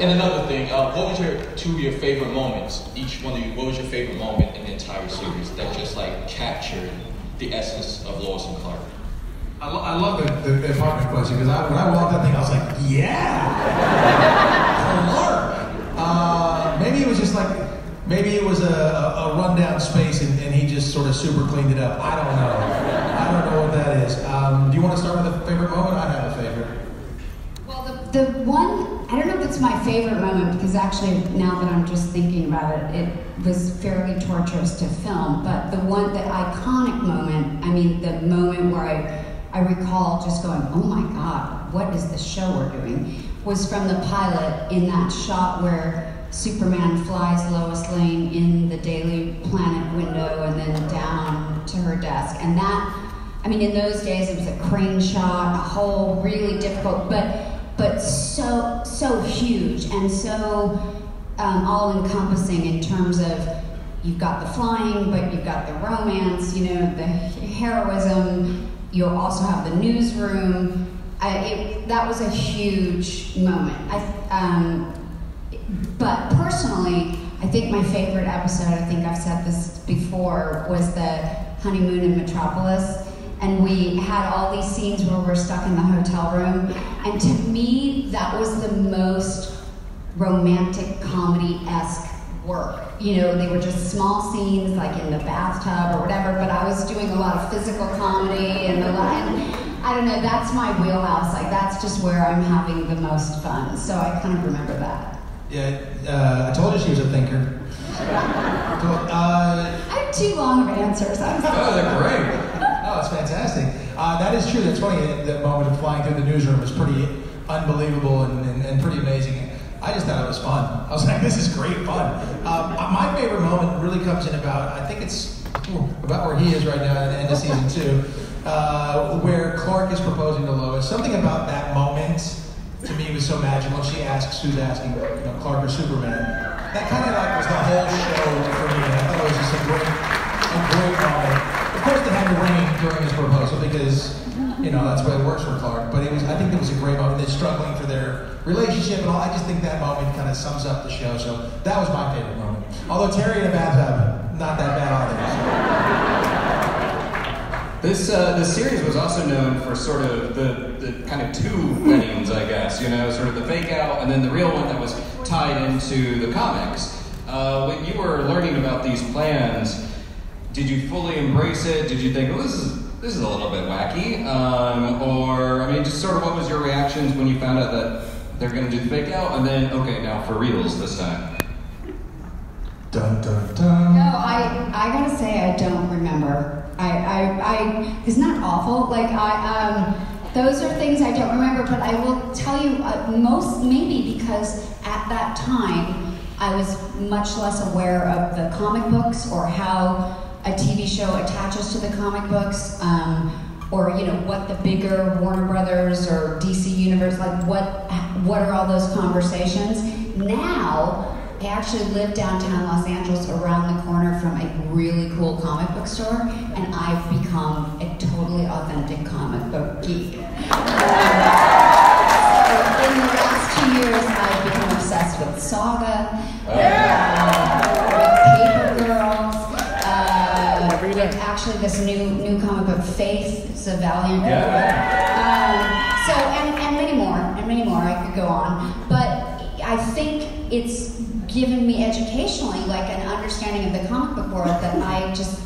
And another thing, what was two of your favorite moments? Each one of you, what was your favorite moment in the entire series that just like captured the essence of Lois and Clark? I love the apartment question because when I walked that thing, I was like, yeah, Clark. Maybe it was just like, maybe it was a rundown space and he just sort of super cleaned it up. I don't know what that is. Do you want to start with a favorite moment? I have a favorite. Well, the one, I don't know if it's my favorite moment because actually now that I'm just thinking about it, it was fairly torturous to film, but the iconic moment, I mean the moment where I recall just going, oh my God, what is this show we're doing, was from the pilot in that shot where Superman flies Lois Lane in the Daily Planet window and then down to her desk. And that, I mean, in those days it was a crane shot, a whole really difficult, but so huge and so all-encompassing in terms of you've got the flying, but you've got the romance, you know, the heroism. You'll also have the newsroom. That was a huge moment. But personally, I think my favorite episode, I think I've said this before, was the honeymoon in Metropolis. And we had all these scenes where we're stuck in the hotel room. And to me, that was the most romantic comedy-esque work. You know, they were just small scenes, like in the bathtub or whatever, but I was doing a lot of physical comedy and I don't know, that's my wheelhouse. Like, that's just where I'm having the most fun. So I kind of remember that. Yeah, I told you she was a thinker. I have too long of answers. I'm sorry. Oh, they're great. Oh, it's fantastic. That is true. That's funny. That moment of flying through the newsroom was pretty unbelievable and pretty amazing. I just thought it was fun. I was like, this is great fun. My favorite moment really comes in about, I think it's about where he is right now at the end of season 2, where Clark is proposing to Lois. Something about that moment to me was so magical. She asks who's asking, you know, Clark or Superman. That kind of like was the whole show for me. I thought it was just a great moment. Of course, they had to rain during his proposal because, you know, that's why it works for Clark. But I think it was a great moment. They're struggling for their relationship and all. I just think that moment kind of sums up the show. So that was my favorite moment. Although Terry in a bathtub, not that bad either. This series was also known for sort of the kind of two weddings, I guess, you know, sort of the fake out and then the real one that was tied into the comics. When you were learning about these plans, did you fully embrace it? Did you think, oh, this is a little bit wacky? Or, I mean, just sort of what was your reactions when you found out that they're going to do the fake out and then, okay, now for reals this time? Dun, dun, dun. No, I gotta say I don't remember. Isn't that awful? Like, those are things I don't remember, but I will tell you, maybe because at that time, I was much less aware of the comic books or how a TV show attaches to the comic books, or, you know, what the bigger Warner Brothers or DC Universe, like what are all those conversations? Now, I actually live downtown Los Angeles around the corner from a really cool comic book store, and I've become a totally authentic comic book geek. So in the last 2 years, I've become obsessed with Saga, with Paper Girls, with actually this new comic book, Faith. It's a Valiant. So, and many more, I could go on. But I think it's given me educationally like an understanding of the comic book world that I just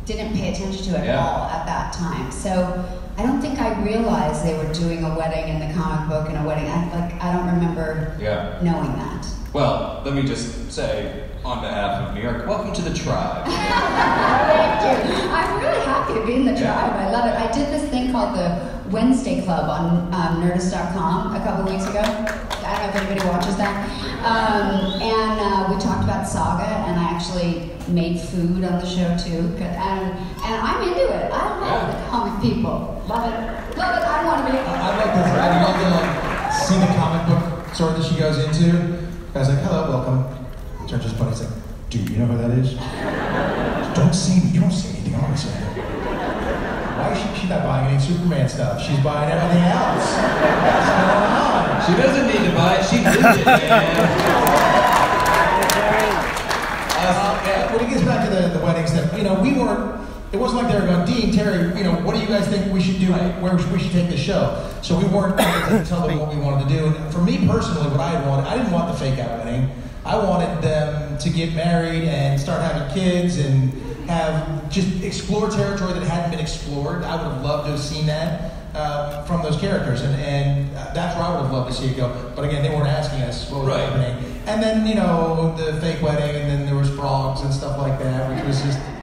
didn't pay attention to at all at that time. So I don't think I realized they were doing a wedding in the comic book and a wedding. I don't remember knowing that. Well, let me just say, on behalf of New York, welcome to the tribe. Thank you. I'm really happy to be in the tribe. I love it. I did this thing called the Wednesday Club on Nerdist.com a couple weeks ago. I don't know if anybody watches that. And we talked about Saga, and I actually made food on the show too. And I'm into it. I love the comic people. Love it. Love it. I want to be. I like this. I love to like see the comic book store that she goes into. I was like, hello, welcome. Turns his buddy. He's like, dude, you know who that is? Don't say me. You don't say anything. I want to say that. why is she's not buying any Superman stuff? She's buying everything else. What's going on? She doesn't need to buy it. She lives it, man. When it gets back to the weddings, that we weren't. It wasn't like they were going, Dean, Terry, what do you guys think we should do? Where we should take this show? So we weren't able to tell them what we wanted to do. And for me personally, what I wanted, I didn't want the fake out wedding. I wanted them to get married and start having kids and have just explore territory that hadn't been explored. I would have loved to have seen that from those characters, and that's where I would have loved to see it go. But again, they weren't asking us what was happening. And then the fake wedding, and then there was frogs and stuff like that, which was just.